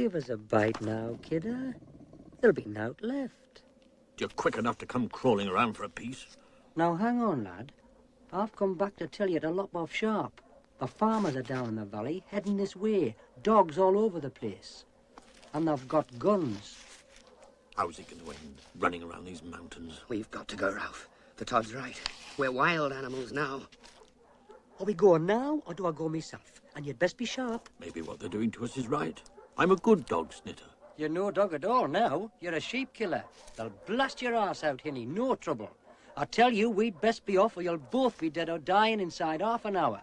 Give us a bite now, kidder. There'll be nowt left. You're quick enough to come crawling around for a piece. Now, hang on, lad. I've come back to tell you to lop off sharp. The farmers are down in the valley, heading this way. Dogs all over the place. And they've got guns. How's it going to end, running around these mountains? We've got to go, Ralph. The Todd's right. We're wild animals now. Are we going now, or do I go myself? And you'd best be sharp. Maybe what they're doing to us is right. I'm a good dog snitter. You're no dog at all now. You're a sheep killer. They'll blast your arse out, Hinny. No trouble. I tell you, we'd best be off, or you'll both be dead or dying inside half an hour.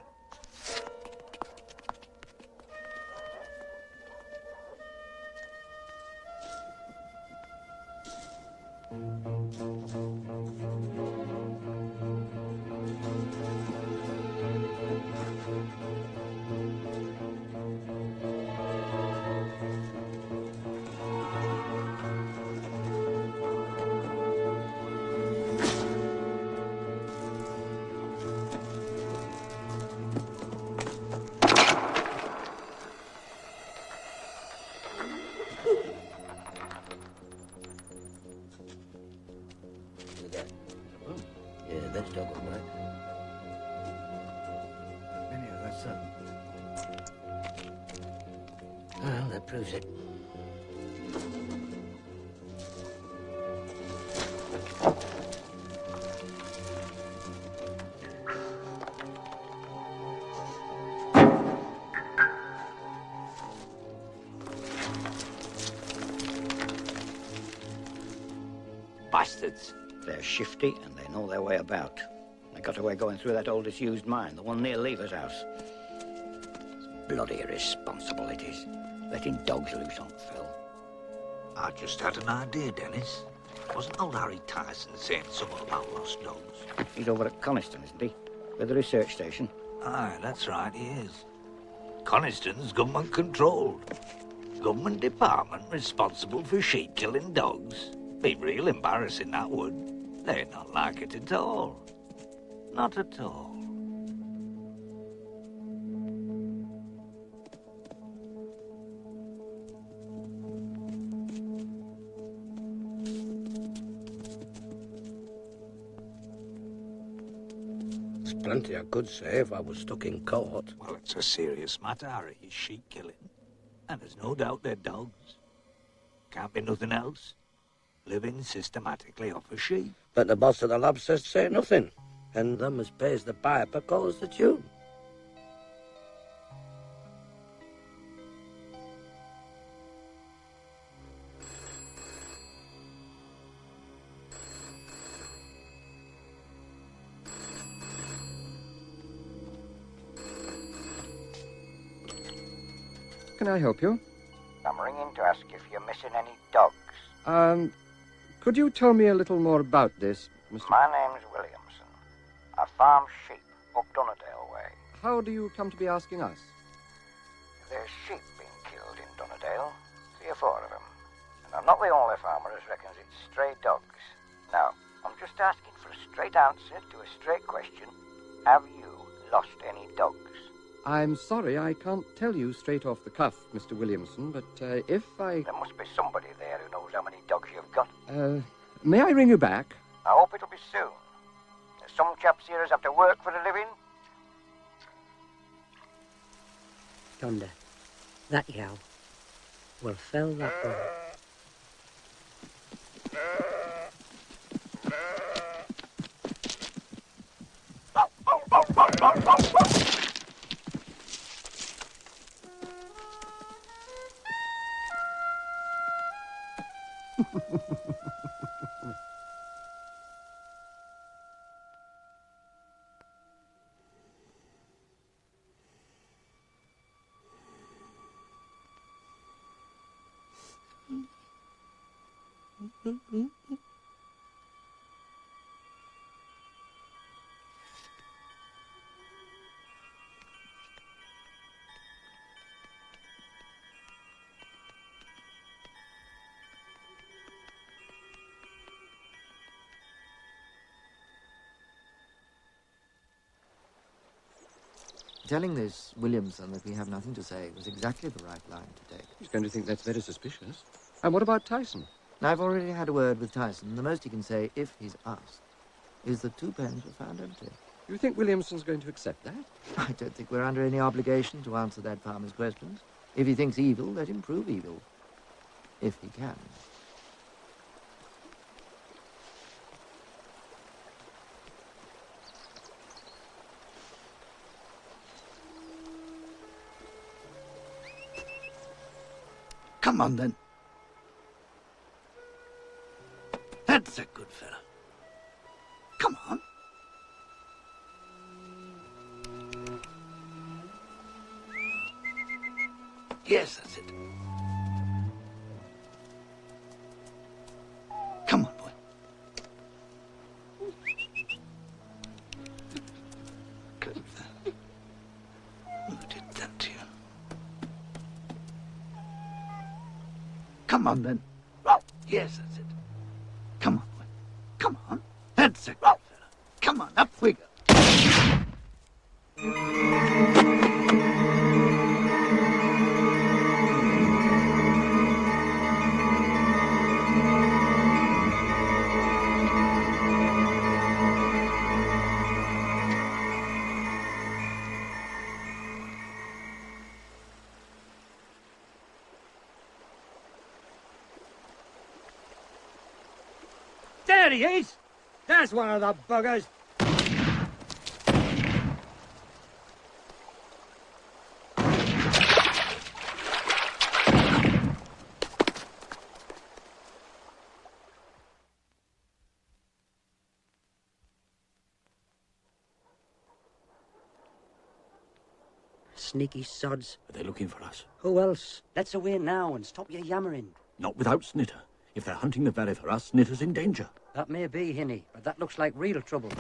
Yeah, that's dog all right. Anyhow, that's Well, that proves it. bastards. They're shifty and they know their way about. They got away going through that old disused mine, the one near Lever's house. It's bloody irresponsible it is, letting dogs loose on Phil. I just had an idea, Dennis. Wasn't old Harry Tyson saying something about lost dogs? He's over at Coniston, isn't he? With the research station. Aye, that's right, he is. Coniston's government controlled. Government department responsible for sheep-killing dogs. Be real embarrassing, that would. They'd not like it at all. Not at all. There's plenty I could say if I was stuck in court. Well, it's a serious matter, Harry, is sheep-killing. And there's no doubt they're dogs. Can't be nothing else. Living systematically off a sheep. But the boss of the lab says say nothing. And them as pays the piper calls the tune. Can I help you? I'm ringing to ask if you're missing any dogs. Could you tell me a little more about this, Mr. My name's Williamson. I farm sheep up Dunnerdale way. How do you come to be asking us? There's sheep being killed in Dunnerdale, 3 or 4 of them. And I'm not the only farmer as reckons it's stray dogs. Now, I'm just asking for a straight answer to a straight question. Have you lost any dogs? I'm sorry, I can't tell you straight off the cuff, Mr. Williamson, but if I... There must be somebody there who knows how many dogs you've got. May I ring you back? I hope it'll be soon. There's some chaps here as have to work for a living. Yonder. That yow. Will fell that one. Telling this Williamson that we have nothing to say was exactly the right line to take. He's going to think that's very suspicious. And what about Tyson? I've already had a word with Tyson. The most he can say, if he's asked, is that 2 pens were found empty. You think Williamson's going to accept that? I don't think we're under any obligation to answer that farmer's questions. If he thinks evil, let him prove evil. If he can. Come on, then. That's a good fella. Come on. Yes, that's it. Come on, boy. Good fella. Who did that to you? Come on, then. Yes, that's it. Come on, boy. Come on. That's a good fella. Come on, up we go. There he is! There's one of the buggers! Sneaky sods. Are they looking for us? Who else? Let's away now and stop your yammering. Not without Snitter. If they're hunting the valley for us, Snitter's in danger. That may be, Hinny, but that looks like real trouble.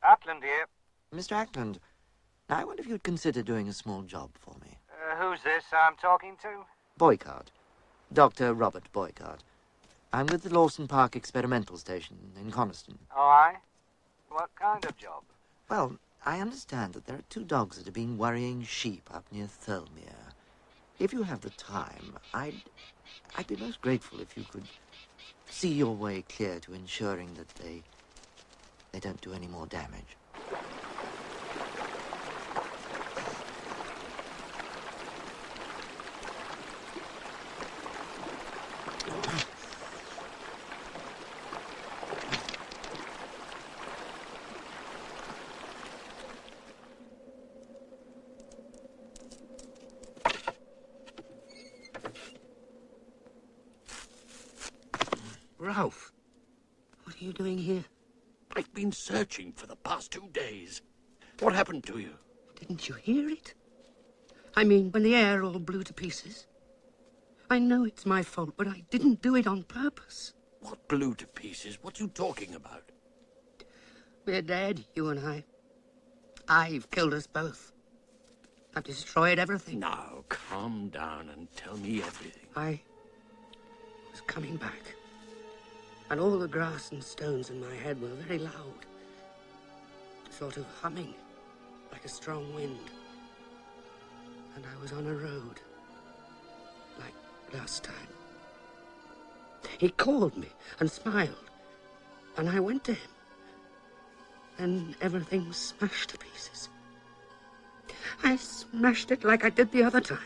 Ackland here. Mr. Ackland, I wonder if you'd consider doing a small job for me. Who's this I'm talking to? Boycott. Dr. Robert Boycott. I'm with the Lawson Park Experimental Station in Coniston. Oh, aye? What kind of job? Well, I understand that there are 2 dogs that have been worrying sheep up near Thirlmere. If you have the time, I'd be most grateful if you could see your way clear to ensuring that they don't do any more damage. Ralph, what are you doing here? I've been searching for the past 2 days. What happened to you? Didn't you hear it? I mean, when the air all blew to pieces. I know it's my fault, but I didn't do it on purpose. What blew to pieces? What you talking about? We're dead, you and I. I've killed us both. I've destroyed everything. Now, calm down and tell me everything. I was coming back, and all the grass and stones in my head were very loud, sort of humming, like a strong wind. And I was on a road, like last time. There He called me and smiled, and I went to him. And everything was smashed to pieces. I smashed it like I did the other time.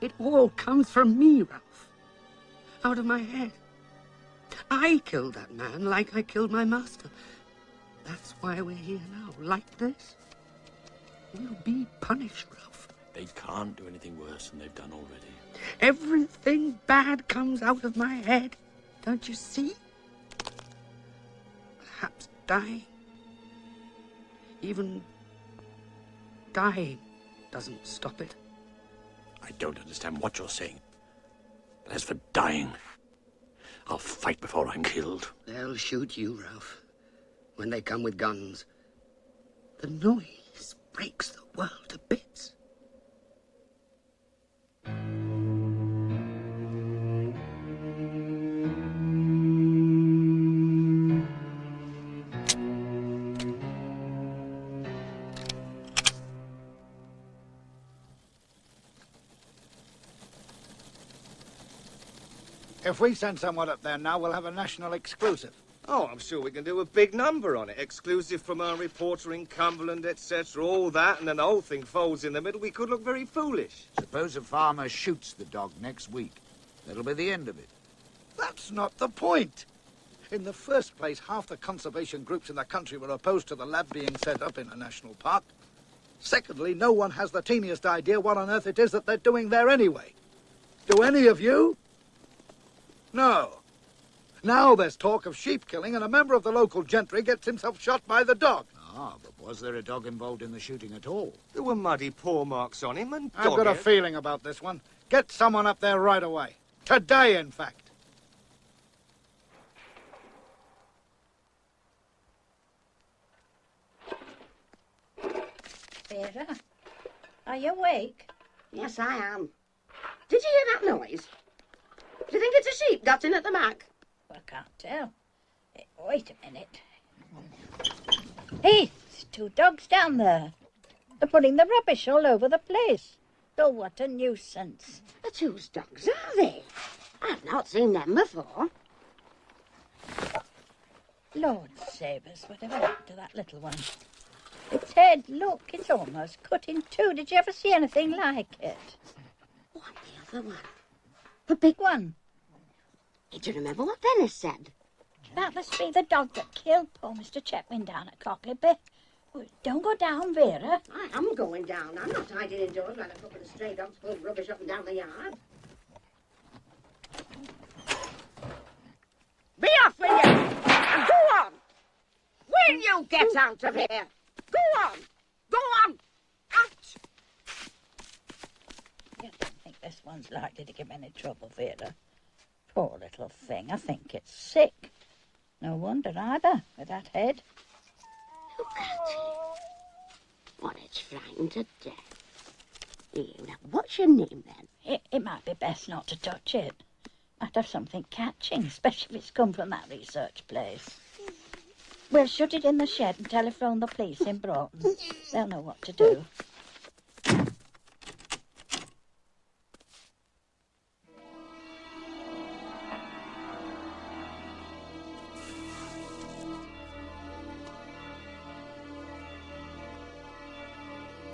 It all comes from me, Ralph. Out of my head. I killed that man like I killed my master. That's why we're here now, like this. We'll be punished, Ralph. They can't do anything worse than they've done already. Everything bad comes out of my head. Don't you see? Perhaps dying. Even dying doesn't stop it. I don't understand what you're saying. But as for dying, I'll fight before I'm killed. They'll shoot you, Ralph, when they come with guns. The noise breaks the world to bits. If we send someone up there now, we'll have a national exclusive. Oh, I'm sure we can do a big number on it. Exclusive from our reporter in Cumberland, etc., all that, and then the whole thing folds in the middle. We could look very foolish. Suppose a farmer shoots the dog next week. That'll be the end of it. That's not the point. In the first place, half the conservation groups in the country were opposed to the lab being set up in a national park. Secondly, no one has the teeniest idea what on earth it is that they're doing there anyway. Do any of you? No. Now there's talk of sheep killing, and a member of the local gentry gets himself shot by the dog. Ah, but was there a dog involved in the shooting at all? There were muddy paw marks on him and I've got a feeling about this one. Get someone up there right away. Today, in fact. Vera, are you awake? Yes, I am. Did you hear that noise? Do you think it's a sheep that's in at the back? I can't tell. Wait a minute. Hey, there's two dogs down there. They're putting the rubbish all over the place. Oh, what a nuisance. But whose dogs are they? I've not seen them before. Lord save us, whatever happened to that little one? Its head, look, it's almost cut in two. Did you ever see anything like it? What, the other one? The big one. Do you remember what Dennis said? That must be the dog that killed poor Mr. Chetwynd down at Cockleby. Don't go down, Vera. I am going down. I'm not hiding indoors while a couple of stray dogs pull rubbish up and down the yard. Be off with you! And go on! Will you get out of here? Go on! Go on! Out! You don't think this one's likely to give any trouble, Vera? Poor little thing. I think it's sick. No wonder either, with that head. Look at it. What, it's frightened to death. Here, now, what's your name, then? It might be best not to touch it. Might have something catching, especially if it's come from that research place. We'll shut it in the shed and telephone the police in Broughton. They'll know what to do.